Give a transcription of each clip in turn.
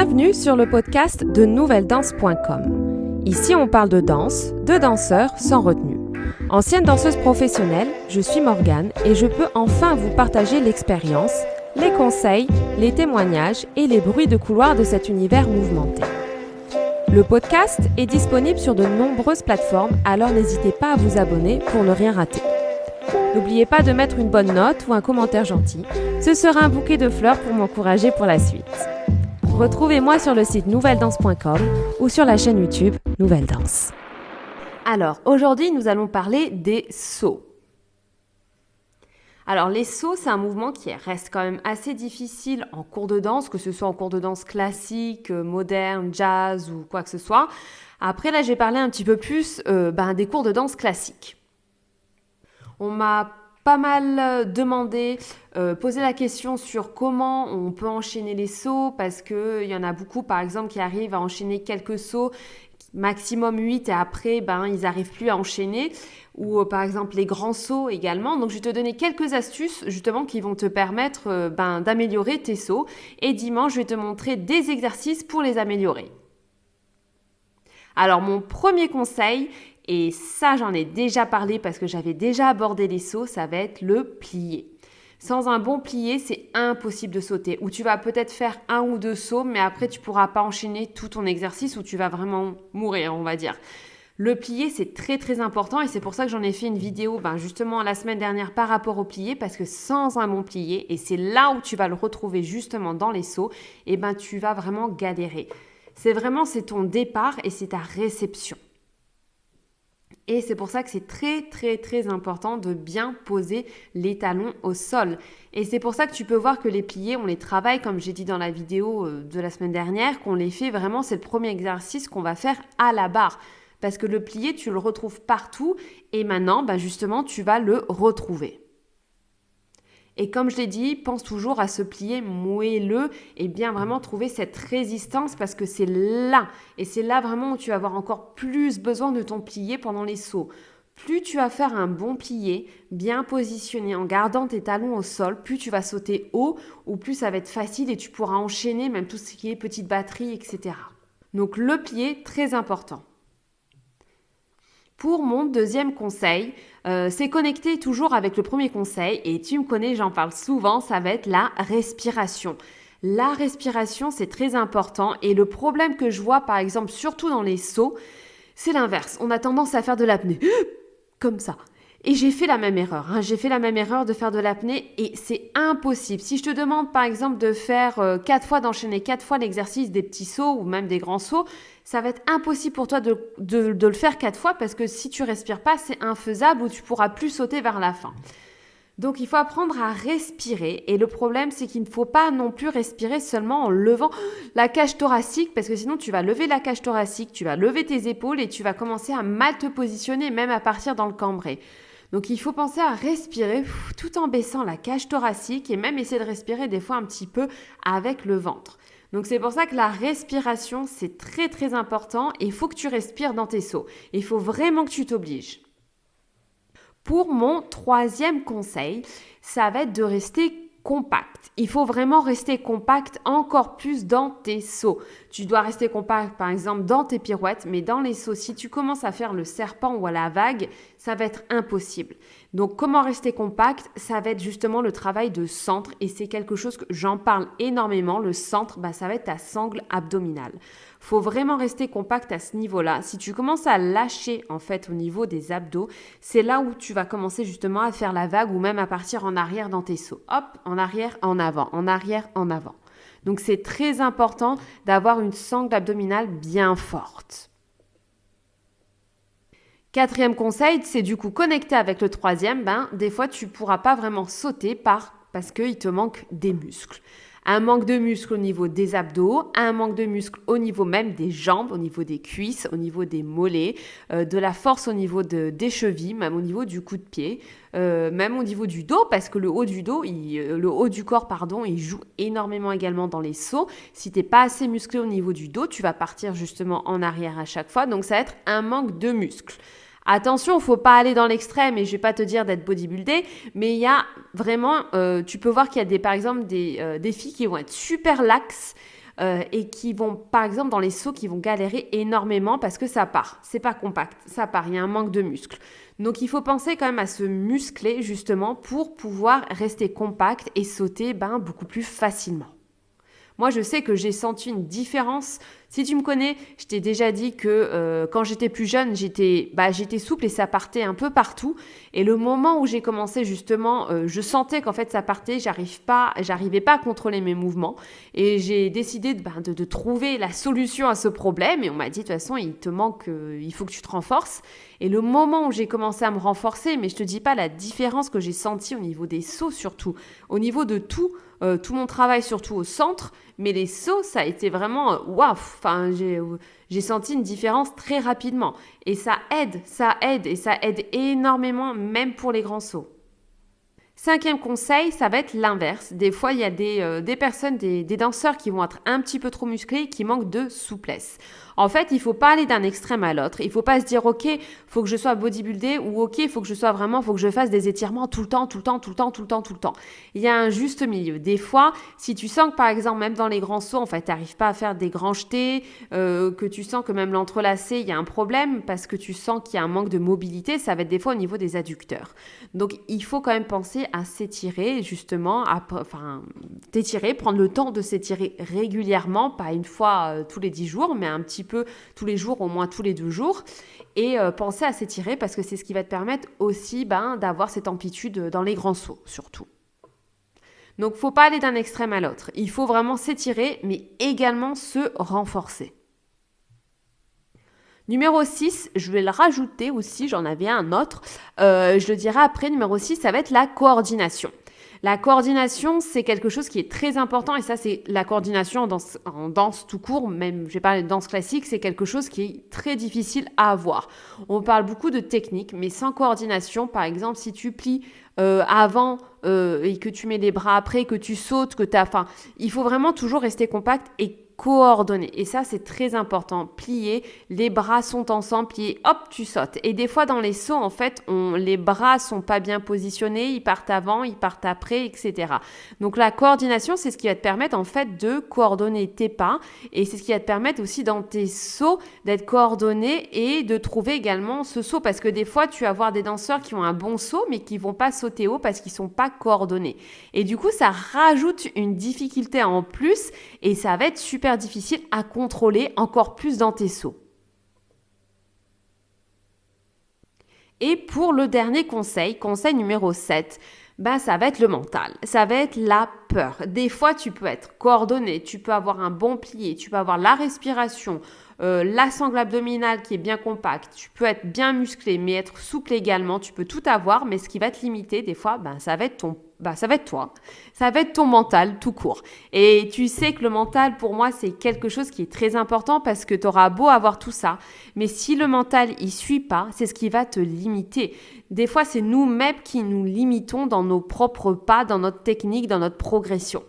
Bienvenue sur le podcast de NouvelleDanse.com. Ici, on parle de danse, de danseurs sans retenue. Ancienne danseuse professionnelle, je suis Morgane et je peux enfin vous partager l'expérience, les conseils, les témoignages et les bruits de couloir de cet univers mouvementé. Le podcast est disponible sur de nombreuses plateformes, alors n'hésitez pas à vous abonner pour ne rien rater. N'oubliez pas de mettre une bonne note ou un commentaire gentil. Ce sera un bouquet de fleurs pour m'encourager pour la suite. Retrouvez-moi sur le site nouvelledanse.com ou sur la chaîne YouTube Nouvelle Danse. Alors, aujourd'hui, nous allons parler des sauts. Alors, les sauts, c'est un mouvement qui reste quand même assez difficile en cours de danse, que ce soit en cours de danse classique, moderne, jazz ou quoi que ce soit. Après, là, j'ai parlé un petit peu plus des cours de danse classiques. On m'a pas mal demandé, posé la question sur comment on peut enchaîner les sauts parce qu'il y en a beaucoup, par exemple, qui arrivent à enchaîner quelques sauts, maximum 8 et après, ils n'arrivent plus à enchaîner. Ou par exemple, les grands sauts également. Donc, je vais te donner quelques astuces justement qui vont te permettre d'améliorer tes sauts. Et dimanche, je vais te montrer des exercices pour les améliorer. Alors, mon premier conseil, et ça, j'en ai déjà parlé parce que j'avais déjà abordé les sauts, ça va être le plié. Sans un bon plié, c'est impossible de sauter. Ou tu vas peut-être faire 1 ou 2 sauts, mais après, tu ne pourras pas enchaîner tout ton exercice ou tu vas vraiment mourir, on va dire. Le plié, c'est très très important et c'est pour ça que j'en ai fait une vidéo justement la semaine dernière par rapport au plié parce que sans un bon plié, et c'est là où tu vas le retrouver justement dans les sauts, tu vas vraiment galérer. C'est ton départ et c'est ta réception. Et c'est pour ça que c'est très, très, très important de bien poser les talons au sol. Et c'est pour ça que tu peux voir que les pliés, on les travaille, comme j'ai dit dans la vidéo de la semaine dernière, qu'on les fait vraiment, c'est le premier exercice qu'on va faire à la barre. Parce que le plié, tu le retrouves partout et maintenant, justement, tu vas le retrouver. Et comme je l'ai dit, pense toujours à ce plié moelleux et bien vraiment trouver cette résistance parce que c'est là. Et c'est là vraiment où tu vas avoir encore plus besoin de ton plié pendant les sauts. Plus tu vas faire un bon plié, bien positionné en gardant tes talons au sol, plus tu vas sauter haut ou plus ça va être facile et tu pourras enchaîner même tout ce qui est petite batterie, etc. Donc le plié, très important. Pour mon deuxième conseil, c'est connecter toujours avec le premier conseil et tu me connais, j'en parle souvent, ça va être la respiration. La respiration, c'est très important et le problème que je vois par exemple surtout dans les sauts, c'est l'inverse. On a tendance à faire de l'apnée comme ça. Et j'ai fait la même erreur. J'ai fait la même erreur de faire de l'apnée et c'est impossible. Si je te demande par exemple de faire 4 fois, d'enchaîner 4 fois l'exercice des petits sauts ou même des grands sauts, ça va être impossible pour toi de le faire 4 fois parce que si tu respires pas, c'est infaisable ou tu pourras plus sauter vers la fin. Donc, il faut apprendre à respirer et le problème, c'est qu'il ne faut pas non plus respirer seulement en levant la cage thoracique parce que sinon, tu vas lever la cage thoracique, tu vas lever tes épaules et tu vas commencer à mal te positionner, même à partir dans le cambré. Donc, il faut penser à respirer tout en baissant la cage thoracique et même essayer de respirer des fois un petit peu avec le ventre. Donc, c'est pour ça que la respiration, c'est très, très important et il faut que tu respires dans tes sauts. Il faut vraiment que tu t'obliges. Pour mon troisième conseil, ça va être de rester compact. Il faut vraiment rester compact encore plus dans tes sauts. Tu dois rester compact par exemple dans tes pirouettes, mais dans les sauts, si tu commences à faire le serpent ou à la vague, ça va être impossible. Donc comment rester compact? Ça va être justement le travail de centre et c'est quelque chose que j'en parle énormément. Le centre, ça va être ta sangle abdominale. Faut vraiment rester compact à ce niveau-là. Si tu commences à lâcher en fait au niveau des abdos, c'est là où tu vas commencer justement à faire la vague ou même à partir en arrière dans tes sauts. Hop, en arrière, en avant, en arrière, en avant. Donc c'est très important d'avoir une sangle abdominale bien forte. Quatrième conseil, c'est du coup connecter avec le troisième. Des fois, tu ne pourras pas vraiment sauter parce qu'il te manque des muscles. Un manque de muscles au niveau des abdos, un manque de muscles au niveau même des jambes, au niveau des cuisses, au niveau des mollets, de la force au niveau des chevilles, même au niveau du coup de pied, même au niveau du dos, parce que le haut du corps, il joue énormément également dans les sauts. Si tu n'es pas assez musclé au niveau du dos, tu vas partir justement en arrière à chaque fois, donc ça va être un manque de muscles. Attention, il ne faut pas aller dans l'extrême et je ne vais pas te dire d'être bodybuildé, mais il y a vraiment, tu peux voir qu'il y a par exemple des filles qui vont être super laxes et qui vont, par exemple, dans les sauts, qui vont galérer énormément parce que ça part. C'est pas compact, ça part, il y a un manque de muscle. Donc, il faut penser quand même à se muscler justement pour pouvoir rester compact et sauter beaucoup plus facilement. Moi, je sais que j'ai senti une différence. Si tu me connais, je t'ai déjà dit que quand j'étais plus jeune, j'étais souple et ça partait un peu partout. Et le moment où j'ai commencé justement, je sentais qu'en fait ça partait, j'arrivais pas à contrôler mes mouvements. Et j'ai décidé de trouver la solution à ce problème. Et on m'a dit, de toute façon, il te manque, il faut que tu te renforces. Et le moment où j'ai commencé à me renforcer, mais je te dis pas la différence que j'ai sentie au niveau des sauts surtout, au niveau de tout mon travail surtout au centre, mais les sauts, ça a été vraiment waouh. Enfin, j'ai senti une différence très rapidement. Et ça aide et ça aide énormément, même pour les grands sauts. Cinquième conseil, ça va être l'inverse. Des fois, il y a des personnes, des danseurs qui vont être un petit peu trop musclés et qui manquent de souplesse. En fait, il faut pas aller d'un extrême à l'autre. Il faut pas se dire, OK, faut que je sois bodybuildé ou OK, faut que je fasse des étirements tout le temps. Il y a un juste milieu. Des fois, si tu sens que, par exemple, même dans les grands sauts, en fait, t'arrives pas à faire des grands jetés, que tu sens que même l'entrelacé, il y a un problème parce que tu sens qu'il y a un manque de mobilité, ça va être des fois au niveau des adducteurs. Donc, il faut quand même penser à s'étirer, justement, t'étirer, prendre le temps de s'étirer régulièrement, pas une fois tous les 10 jours, mais un petit peu tous les jours, au moins tous les 2 jours, et penser à s'étirer parce que c'est ce qui va te permettre aussi d'avoir cette amplitude dans les grands sauts, surtout. Donc, faut pas aller d'un extrême à l'autre. Il faut vraiment s'étirer, mais également se renforcer. Numéro 6, je vais le rajouter aussi, j'en avais un autre, je le dirai après. Numéro 6, ça va être la coordination. La coordination, c'est quelque chose qui est très important et ça, c'est la coordination en danse tout court, même je vais parler de danse classique, c'est quelque chose qui est très difficile à avoir. On parle beaucoup de technique, mais sans coordination, par exemple, si tu plies avant et que tu mets les bras après, que tu sautes, il faut vraiment toujours rester compact et coordonné. Et ça, c'est très important. Plier, les bras sont ensemble, plier, hop, tu sautes. Et des fois, dans les sauts, en fait, les bras sont pas bien positionnés, ils partent avant, ils partent après, etc. Donc, la coordination, c'est ce qui va te permettre, en fait, de coordonner tes pas. Et c'est ce qui va te permettre aussi, dans tes sauts, d'être coordonné et de trouver également ce saut. Parce que des fois, tu vas avoir des danseurs qui ont un bon saut, mais qui vont pas sauter haut parce qu'ils sont pas coordonnés. Et du coup, ça rajoute une difficulté en plus et ça va être super difficile à contrôler encore plus dans tes sauts. Et pour le dernier conseil numéro 7, ça va être le mental, ça va être la peur. Des fois, tu peux être coordonné, tu peux avoir un bon plié, tu peux avoir la respiration, la sangle abdominale qui est bien compacte, tu peux être bien musclé, mais être souple également, tu peux tout avoir, mais ce qui va te limiter, des fois, ça va être toi, ça va être ton mental tout court. Et tu sais que le mental, pour moi, c'est quelque chose qui est très important parce que tu auras beau avoir tout ça, mais si le mental, il suit pas, c'est ce qui va te limiter. Des fois, c'est nous-mêmes qui nous limitons dans nos propres pas, dans notre technique, dans notre progression.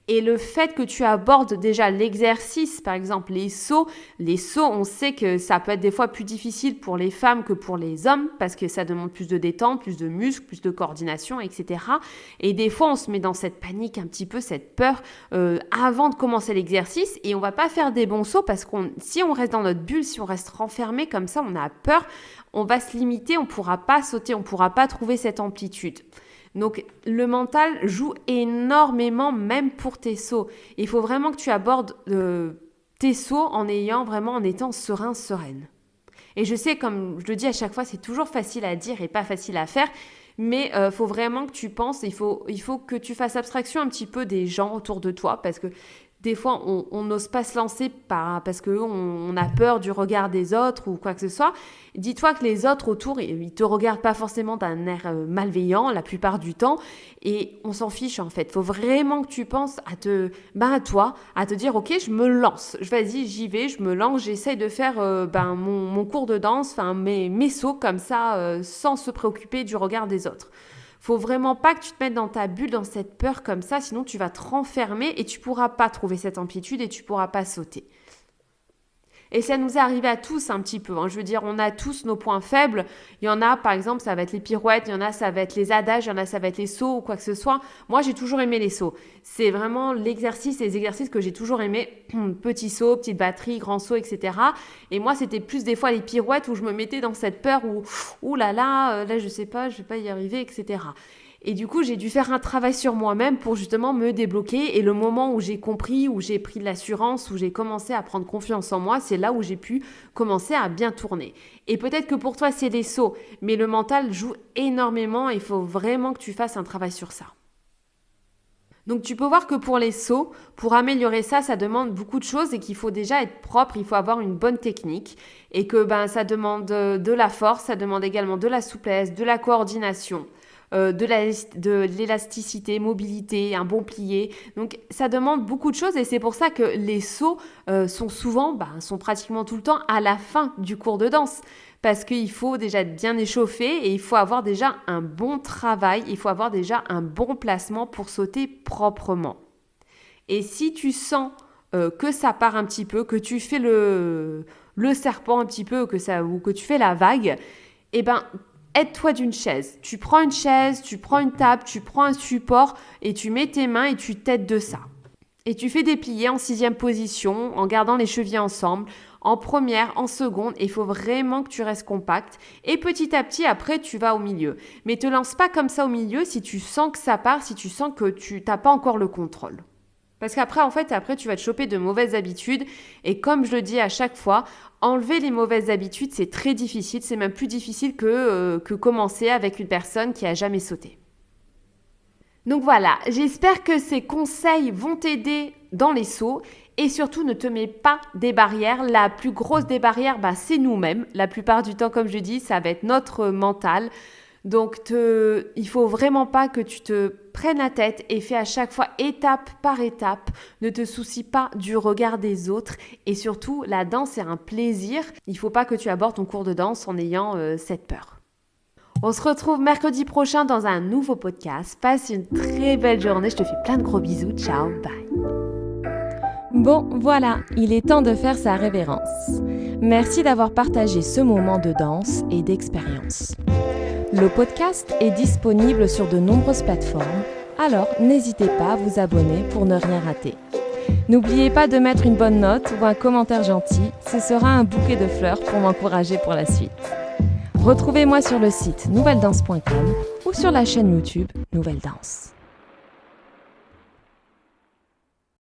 Et le fait que tu abordes déjà l'exercice, par exemple les sauts, on sait que ça peut être des fois plus difficile pour les femmes que pour les hommes parce que ça demande plus de détente, plus de muscles, plus de coordination, etc. Et des fois, on se met dans cette panique un petit peu, cette peur avant de commencer l'exercice et on va pas faire des bons sauts parce que si on reste dans notre bulle, si on reste renfermé comme ça, on a peur, on va se limiter, on pourra pas sauter, on pourra pas trouver cette amplitude. Donc, le mental joue énormément, même pour tes sauts. Il faut vraiment que tu abordes tes sauts en étant sereine. Et je sais, comme je le dis à chaque fois, c'est toujours facile à dire et pas facile à faire. Mais faut vraiment que tu penses, il faut que tu fasses abstraction un petit peu des gens autour de toi parce que des fois, on n'ose pas se lancer parce qu'on a peur du regard des autres ou quoi que ce soit. Dis-toi que les autres autour, ils te regardent pas forcément d'un air malveillant la plupart du temps et on s'en fiche en fait. Il faut vraiment que tu penses à toi, à te dire ok, je me lance, vas-y, j'y vais, je me lance, j'essaye de faire mon cours de danse, mes sauts comme ça sans se préoccuper du regard des autres. Faut vraiment pas que tu te mettes dans ta bulle, dans cette peur comme ça, sinon tu vas te renfermer et tu pourras pas trouver cette amplitude et tu pourras pas sauter. Et ça nous est arrivé à tous un petit peu. Je veux dire, on a tous nos points faibles. Il y en a, par exemple, ça va être les pirouettes, il y en a, ça va être les adages, il y en a, ça va être les sauts ou quoi que ce soit. Moi, j'ai toujours aimé les sauts. C'est vraiment les exercices que j'ai toujours aimé. Petit saut, petite batterie, grand saut, etc. Et moi, c'était plus des fois les pirouettes où je me mettais dans cette peur où, ouh là là, je sais pas, je vais pas y arriver, etc. Et du coup, j'ai dû faire un travail sur moi-même pour justement me débloquer. Et le moment où j'ai compris, où j'ai pris de l'assurance, où j'ai commencé à prendre confiance en moi, c'est là où j'ai pu commencer à bien tourner. Et peut-être que pour toi, c'est les sauts, mais le mental joue énormément et il faut vraiment que tu fasses un travail sur ça. Donc tu peux voir que pour les sauts, pour améliorer ça, ça demande beaucoup de choses et qu'il faut déjà être propre, il faut avoir une bonne technique et que ça demande de la force, ça demande également de la souplesse, de la coordination. De l'élasticité, mobilité, un bon plié. Donc, ça demande beaucoup de choses et c'est pour ça que les sauts sont pratiquement tout le temps à la fin du cours de danse. Parce qu'il faut déjà être bien échauffé et il faut avoir déjà un bon travail, il faut avoir déjà un bon placement pour sauter proprement. Et si tu sens que ça part un petit peu, que tu fais le serpent un petit peu ou que tu fais la vague, aide-toi d'une chaise. Tu prends une chaise, tu prends une table, tu prends un support et tu mets tes mains et tu t'aides de ça. Et tu fais des pliés en 6e position, en gardant les chevilles ensemble, en première, en seconde. Et il faut vraiment que tu restes compact. Et petit à petit, après, tu vas au milieu. Mais te lance pas comme ça au milieu si tu sens que ça part, si tu sens que tu n'as pas encore le contrôle. Parce qu'après, tu vas te choper de mauvaises habitudes. Et comme je le dis à chaque fois, enlever les mauvaises habitudes, c'est très difficile. C'est même plus difficile que commencer avec une personne qui a jamais sauté. Donc voilà, j'espère que ces conseils vont t'aider dans les sauts. Et surtout, ne te mets pas des barrières. La plus grosse des barrières, c'est nous-mêmes. La plupart du temps, comme je dis, ça va être notre mental. Donc, il faut vraiment pas que tu te prennes la tête et fais à chaque fois étape par étape. Ne te soucie pas du regard des autres. Et surtout, la danse, c'est un plaisir. Il faut pas que tu abordes ton cours de danse en ayant cette peur. On se retrouve mercredi prochain dans un nouveau podcast. Passe une très belle journée. Je te fais plein de gros bisous. Ciao, bye. Bon, voilà, il est temps de faire sa révérence. Merci d'avoir partagé ce moment de danse et d'expérience. Le podcast est disponible sur de nombreuses plateformes, alors n'hésitez pas à vous abonner pour ne rien rater. N'oubliez pas de mettre une bonne note ou un commentaire gentil, ce sera un bouquet de fleurs pour m'encourager pour la suite. Retrouvez-moi sur le site nouvelledanse.com ou sur la chaîne YouTube Nouvelle Danse.